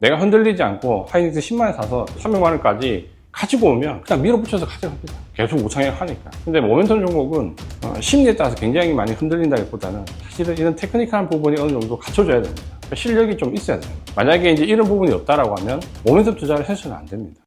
내가 흔들리지 않고 하이닉스 10만원 사서 300만원까지 가지고 오면 그냥 밀어붙여서 가져갑니다. 계속 우상향 하니까. 근데 모멘텀 종목은 심리에 따라서 굉장히 많이 흔들린다기보다는 사실은 이런 테크니컬한 부분이 어느 정도 갖춰져야 됩니다. 그러니까 실력이 좀 있어야 됩니다. 만약에 이제 이런 부분이 없다라고 하면 모멘텀 투자를 해서는 안 됩니다.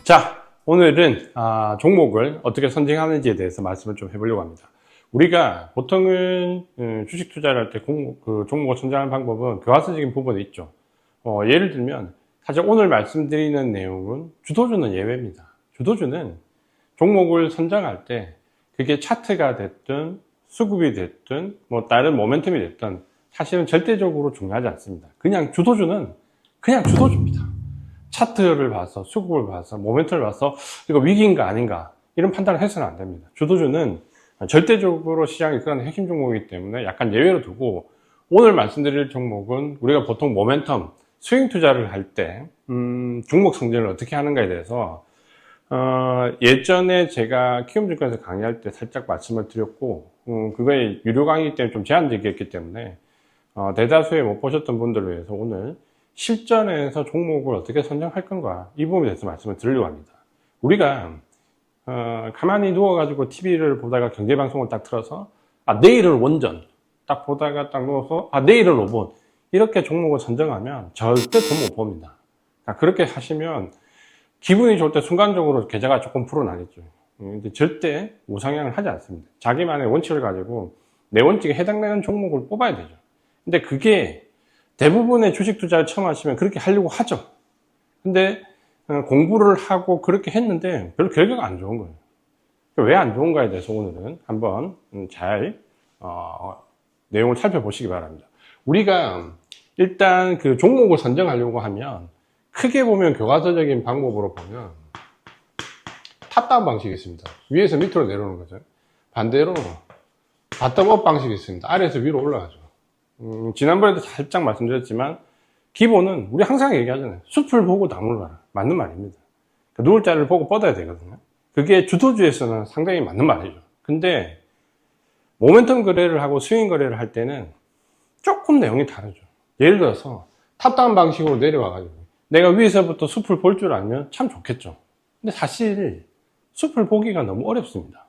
자, 오늘은 종목을 어떻게 선정하는지에 대해서 말씀을 좀 해보려고 합니다. 우리가 보통은 주식 투자를 할 때 종목을 선정하는 방법은 교과서적인 부분이 있죠. 예를 들면 사실 오늘 말씀드리는 내용은 주도주는 예외입니다. 주도주는 종목을 선정할 때 그게 차트가 됐든 수급이 됐든 뭐 다른 모멘텀이 됐든 사실은 절대적으로 중요하지 않습니다. 그냥 주도주는 그냥 주도주입니다. 차트를 봐서 수급을 봐서 모멘텀을 봐서 이거 위기인가 아닌가 이런 판단을 해서는 안 됩니다. 주도주는 절대적으로 시장이 그런 핵심 종목이기 때문에 약간 예외로 두고 오늘 말씀드릴 종목은 우리가 보통 모멘텀 스윙 투자를 할 때 종목 선정을 어떻게 하는가에 대해서 예전에 제가 키움증권에서 강의할 때 살짝 말씀을 드렸고 그거에 유료 강의이기 때문에 좀 제한적이었기 때문에 대다수의 못 보셨던 분들을 위해서 오늘 실전에서 종목을 어떻게 선정할 건가 이 부분에 대해서 말씀을 드리려고 합니다. 우리가 가만히 누워가지고 TV를 보다가 경제방송을 딱 틀어서 내일을 원전 딱 보다가 딱 누워서 내일을 5분 이렇게 종목을 선정하면 절대 돈 못 봅니다. 그렇게 하시면 기분이 좋을 때 순간적으로 계좌가 조금 불어나겠죠. 근데 절대 우상향을 하지 않습니다. 자기만의 원칙을 가지고 내 원칙에 해당되는 종목을 뽑아야 되죠. 근데 그게 대부분의 주식 투자를 처음 하시면 그렇게 하려고 하죠. 근데 공부를 하고 그렇게 했는데 별로 결과가 안 좋은 거예요. 왜 안 좋은가에 대해서 오늘은 한번 잘 내용을 살펴보시기 바랍니다. 우리가 일단 그 종목을 선정하려고 하면 크게 보면 교과서적인 방법으로 보면 탑다운 방식이 있습니다. 위에서 밑으로 내려오는 거죠. 반대로 바텀업 방식이 있습니다. 아래에서 위로 올라가죠. 지난번에도 살짝 말씀드렸지만 기본은 우리 항상 얘기하잖아요. 숲을 보고 나무를 봐라. 맞는 말입니다. 누울 자리를 보고 뻗어야 되거든요. 그게 주도주에서는 상당히 맞는 말이죠. 근데 모멘텀 거래를 하고 스윙 거래를 할 때는 조금 내용이 다르죠. 예를 들어서 탑다운 방식으로 내려와가지고 내가 위에서부터 숲을 볼 줄 알면 참 좋겠죠. 근데 사실 숲을 보기가 너무 어렵습니다.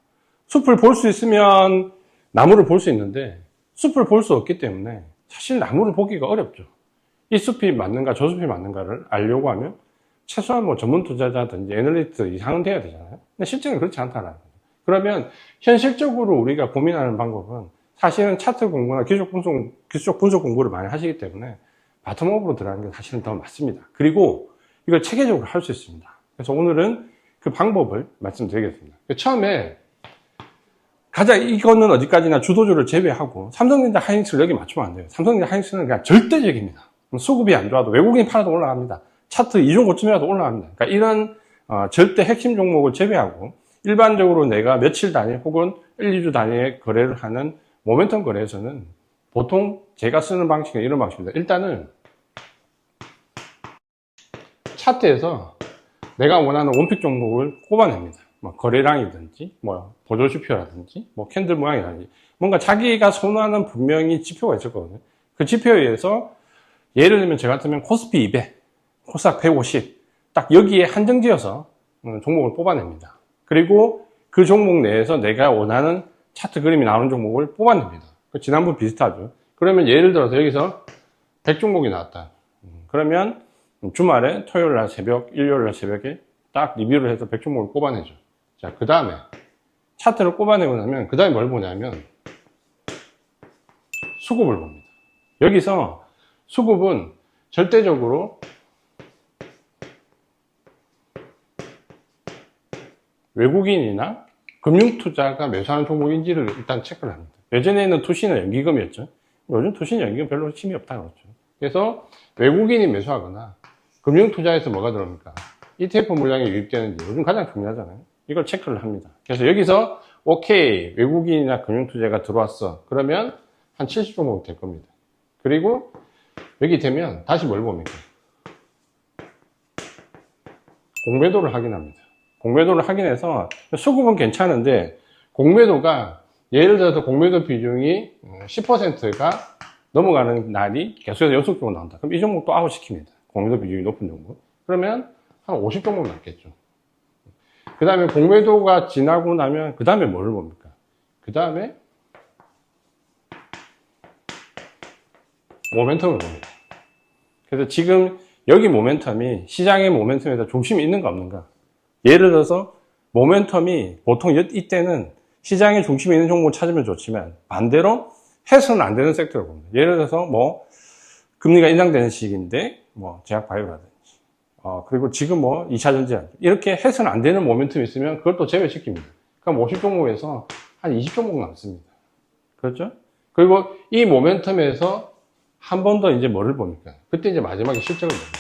숲을 볼 수 있으면 나무를 볼 수 있는데 숲을 볼 수 없기 때문에 사실 나무를 보기가 어렵죠. 이 숲이 맞는가 저 숲이 맞는가를 알려고 하면 최소한 뭐 전문 투자자든지 애널리스트 이상은 돼야 되잖아요. 근데 실제는 그렇지 않다라는 거죠. 그러면 현실적으로 우리가 고민하는 방법은 사실은 차트 공부나 기술적 분석 공부를 많이 하시기 때문에 바텀업으로 들어가는 게 사실은 더 맞습니다. 그리고 이걸 체계적으로 할 수 있습니다. 그래서 오늘은 그 방법을 말씀드리겠습니다. 처음에 이거는 어디까지나 주도주를 제외하고 삼성전자 하이닉스를 여기 맞추면 안 돼요. 삼성전자 하이닉스는 그냥 절대적입니다. 수급이 안 좋아도 외국인이 팔아도 올라갑니다. 차트 이중 고점이라도 올라갑니다. 그러니까 이런 절대 핵심 종목을 제외하고 일반적으로 내가 며칠 단위 혹은 1, 2주 단위의 거래를 하는 모멘텀 거래에서는 보통 제가 쓰는 방식은 이런 방식입니다. 일단은 차트에서 내가 원하는 원픽 종목을 꼽아냅니다. 뭐 거래량이든지 뭐 보조지표라든지 뭐 캔들 모양이라든지 뭔가 자기가 선호하는 분명히 지표가 있을 거거든요. 그 지표에 의해서 예를 들면 저 같으면 코스피 200, 코스닥 150 딱 여기에 한정지어서 종목을 뽑아냅니다. 그리고 그 종목 내에서 내가 원하는 차트 그림이 나오는 종목을 뽑아냅니다. 지난번 비슷하죠. 그러면 예를 들어서 여기서 100종목이 나왔다. 그러면 주말에 토요일날 새벽, 일요일날 새벽에 딱 리뷰를 해서 100종목을 뽑아내죠. 자, 그 다음에 차트를 뽑아내고 나면 그 다음에 뭘 보냐면 수급을 봅니다. 여기서 수급은 절대적으로 외국인이나 금융투자가 매수하는 종목인지를 일단 체크를 합니다. 예전에는 투시는 연기금이었죠. 요즘 투시는 연기금 별로 힘이 없다 그렇죠. 그래서 외국인이 매수하거나 금융투자에서 뭐가 들어옵니까? ETF 물량이 유입되는지 요즘 가장 중요하잖아요. 이걸 체크를 합니다. 그래서 여기서 오케이 외국인이나 금융투자가 들어왔어. 그러면 한 70종목 될 겁니다. 그리고 여기 되면 다시 뭘 봅니까? 공매도를 확인합니다. 공매도를 확인해서 수급은 괜찮은데 공매도가 예를 들어서 공매도 비중이 10%가 넘어가는 날이 계속해서 연속적으로 나온다. 그럼 이 종목도 아웃시킵니다. 공매도 비중이 높은 종목. 그러면 한 50종목 남겠죠. 그 다음에 공매도가 지나고 나면 그 다음에 뭐를 봅니까? 그 다음에 모멘텀을 봅니다. 그래서 지금 여기 모멘텀이 시장의 모멘텀에서 중심이 있는가 없는가. 예를 들어서 모멘텀이 보통 이때는 시장의 중심이 있는 종목을 찾으면 좋지만 반대로 해서는 안 되는 섹터를 봅니다. 예를 들어서 뭐 금리가 인상되는 시기인데 뭐 제약바이오라든지 그리고 지금 뭐 2차 전지 이렇게 해서는 안 되는 모멘텀이 있으면 그걸 또 제외시킵니다. 그럼 50종목에서 한 20종목 남습니다. 그렇죠? 그리고 이 모멘텀에서 한 번 더 이제 뭐를 봅니까? 그때 이제 마지막에 실적을 봅니다.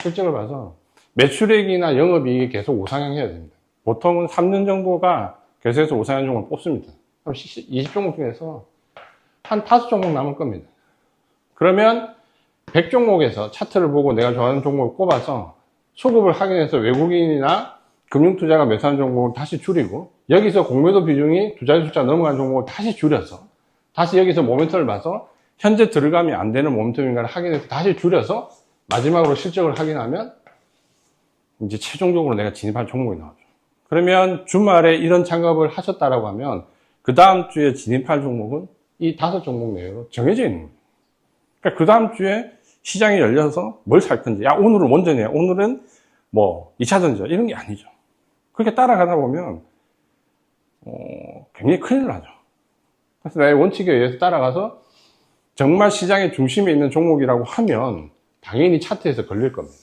실적을 봐서 매출액이나 영업이익이 계속 우상향해야 됩니다. 보통은 3년 정도가 계속해서 우상향 종목을 뽑습니다. 그럼 20종목 중에서 한 5종목 남을 겁니다. 그러면 100종목에서 차트를 보고 내가 좋아하는 종목을 꼽아서 수급을 확인해서 외국인이나 금융투자가 매수한 종목을 다시 줄이고 여기서 공매도 비중이 두 자리 숫자 넘어간 종목을 다시 줄여서 다시 여기서 모멘텀을 봐서 현재 들어가면 안 되는 모멘텀인가를 확인해서 다시 줄여서 마지막으로 실적을 확인하면 이제 최종적으로 내가 진입할 종목이 나오죠. 그러면 주말에 이런 작업을 하셨다라고 하면 그 다음 주에 진입할 종목은 이 5종목 내로 정해져 있는 거예요. 그러니까 그 다음 주에 시장이 열려서 뭘 살 건지, 야, 오늘은 원전이야. 오늘은 뭐 2차 전지야. 이런 게 아니죠. 그렇게 따라가다 보면 굉장히 큰일 나죠. 그래서 나의 원칙에 의해서 따라가서 정말 시장의 중심에 있는 종목이라고 하면 당연히 차트에서 걸릴 겁니다.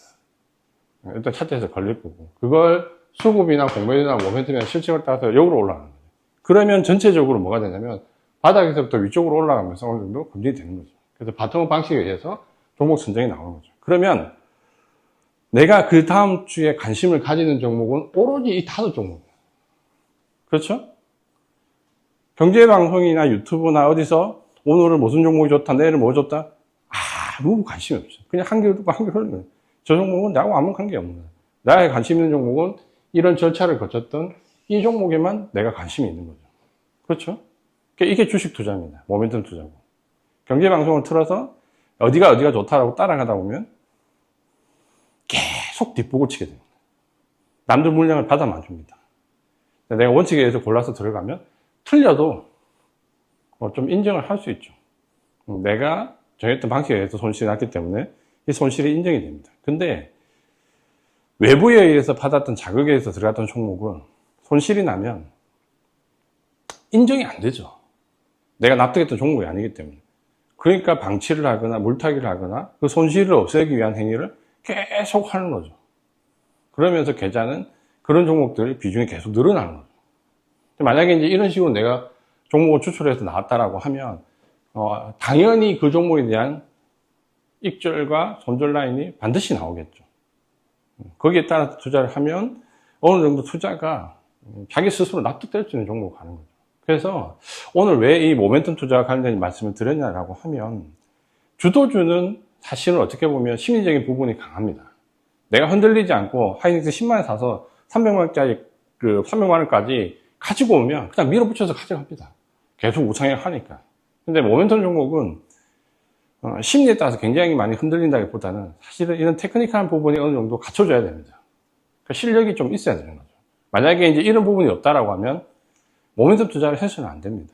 일단 차트에서 걸릴 거고 그걸 수급이나 공매도나 모멘텀이나 실적을 따라서 역으로 올라가는 거죠. 그러면 전체적으로 뭐가 되냐면 바닥에서부터 위쪽으로 올라가면서 어느 정도 검증이 되는 거죠. 그래서 바텀업 방식에 의해서 종목 선정이 나오는 거죠. 그러면 내가 그 다음 주에 관심을 가지는 종목은 오로지 이 5종목이에요. 그렇죠? 경제방송이나 유튜브나 어디서 오늘은 무슨 종목이 좋다, 내일은 뭐 좋다? 아무 관심이 없어요. 그냥 한겨울 듣고 한겨울 흐르는 거예요. 저 종목은 나하고 아무 관계 없는 거예요. 나의 관심 있는 종목은 이런 절차를 거쳤던 이 종목에만 내가 관심이 있는 거죠. 그렇죠? 이게 주식 투자입니다. 모멘텀 투자고. 경제방송을 틀어서 어디가 좋다라고 따라가다 보면 계속 뒷북을 치게 됩니다. 남들 물량을 받아만 줍니다. 내가 원칙에 의해서 골라서 들어가면 틀려도 좀 인정을 할 수 있죠. 내가 정했던 방식에 의해서 손실이 났기 때문에 이 손실이 인정이 됩니다. 근데 외부에 의해서 받았던 자극에 의해서 들어갔던 종목은 손실이 나면 인정이 안 되죠. 내가 납득했던 종목이 아니기 때문에. 그러니까 방치를 하거나 물타기를 하거나 그 손실을 없애기 위한 행위를 계속 하는 거죠. 그러면서 계좌는 그런 종목들의 비중이 계속 늘어나는 거죠. 만약에 이제 이런 식으로 내가 종목을 추출해서 나왔다라고 하면 당연히 그 종목에 대한 익절과 손절 라인이 반드시 나오겠죠. 거기에 따라서 투자를 하면 어느 정도 투자가 자기 스스로 납득될 수 있는 종목으로 가는 거죠. 그래서 오늘 왜 이 모멘텀 투자와 관련된 말씀을 드렸냐라고 하면 주도주는 사실은 어떻게 보면 심리적인 부분이 강합니다. 내가 흔들리지 않고 하이닉스 10만원 사서 300만원짜리 300만원까지 가지고 오면 그냥 밀어붙여서 가져갑니다. 계속 우상향 하니까. 근데 모멘텀 종목은 심리에 따라서 굉장히 많이 흔들린다기보다는 사실은 이런 테크니컬한 부분이 어느 정도 갖춰져야 됩니다. 그러니까 실력이 좀 있어야 되는 거죠. 만약에 이제 이런 부분이 없다라고 하면 모멘텀 투자를 해서는 안 됩니다.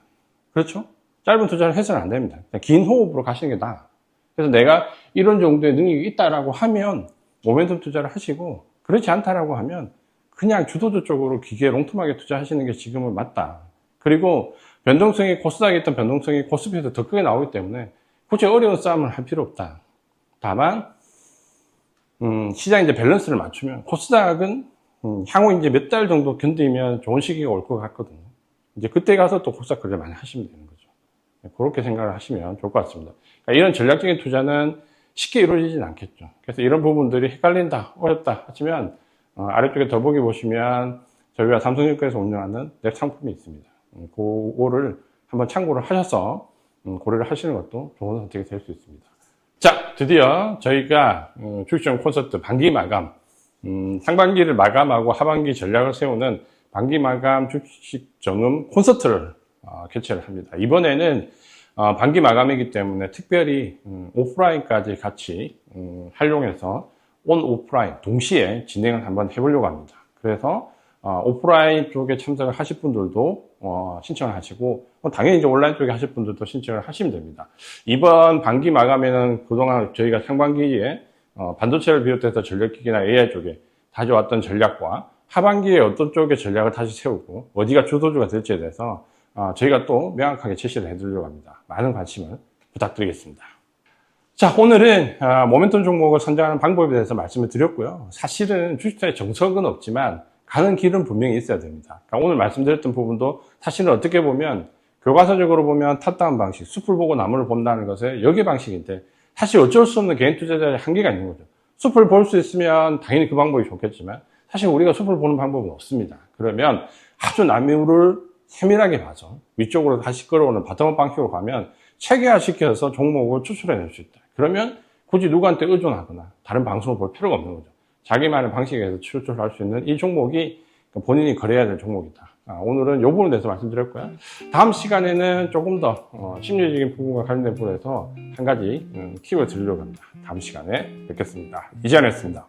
그렇죠? 짧은 투자를 해서는 안 됩니다. 긴 호흡으로 가시는 게 나아. 그래서 내가 이런 정도의 능력이 있다라고 하면 모멘텀 투자를 하시고 그렇지 않다라고 하면 그냥 주도주 쪽으로 기계에 롱텀하게 투자하시는 게 지금은 맞다. 그리고 변동성이 코스닥에 있던 변동성이 코스피에서 더 크게 나오기 때문에 굳이 어려운 싸움을 할 필요 없다. 다만 시장 이제 밸런스를 맞추면 코스닥은 향후 이제 몇 달 정도 견디면 좋은 시기가 올 것 같거든요. 이제 그때 가서 또 코스닥 거래를 많이 하시면 되는 거죠. 그렇게 생각을 하시면 좋을 것 같습니다. 그러니까 이런 전략적인 투자는 쉽게 이루어지진 않겠죠. 그래서 이런 부분들이 헷갈린다, 어렵다 하시면 아래쪽에 더보기 보시면 저희가 삼성증권에서 운영하는 랩 상품이 있습니다. 그거를 한번 참고를 하셔서 고려를 하시는 것도 좋은 선택이 될 수 있습니다. 자, 드디어 저희가 주식시장 콘서트 반기 마감, 상반기를 마감하고 하반기 전략을 세우는 반기 마감 주식 정음 콘서트를 개최를 합니다. 이번에는 반기 마감이기 때문에 특별히 오프라인까지 같이 활용해서 온 오프라인 동시에 진행을 한번 해보려고 합니다. 그래서 오프라인 쪽에 참석을 하실 분들도 신청을 하시고 당연히 이제 온라인 쪽에 하실 분들도 신청을 하시면 됩니다. 이번 반기 마감에는 그동안 저희가 상반기에 반도체를 비롯해서 전력기기나 AI 쪽에 다져왔던 전략과 하반기에 어떤 쪽의 전략을 다시 세우고 어디가 주도주가 될지에 대해서 저희가 또 명확하게 제시를 해드리려고 합니다. 많은 관심을 부탁드리겠습니다. 자, 오늘은 모멘텀 종목을 선정하는 방법에 대해서 말씀을 드렸고요. 사실은 주식투자에 정석은 없지만 가는 길은 분명히 있어야 됩니다. 그러니까 오늘 말씀드렸던 부분도 사실은 어떻게 보면 교과서적으로 보면 탑다운 방식, 숲을 보고 나무를 본다는 것의 여기 방식인데 사실 어쩔 수 없는 개인 투자자의 한계가 있는 거죠. 숲을 볼 수 있으면 당연히 그 방법이 좋겠지만 사실 우리가 숲을 보는 방법은 없습니다. 그러면 아주 나무를 세밀하게 봐서 위쪽으로 다시 끌어오는 바텀업 방식으로 가면 체계화시켜서 종목을 추출해낼 수 있다. 그러면 굳이 누구한테 의존하거나 다른 방송을 볼 필요가 없는 거죠. 자기만의 방식에서 추출할 수 있는 이 종목이 본인이 거래해야 될 종목이다. 오늘은 이 부분에 대해서 말씀드렸고요. 다음 시간에는 조금 더 심리적인 부분과 관련된 부분에서 한 가지 팁을 드리려고 합니다. 다음 시간에 뵙겠습니다. 이지안이었습니다.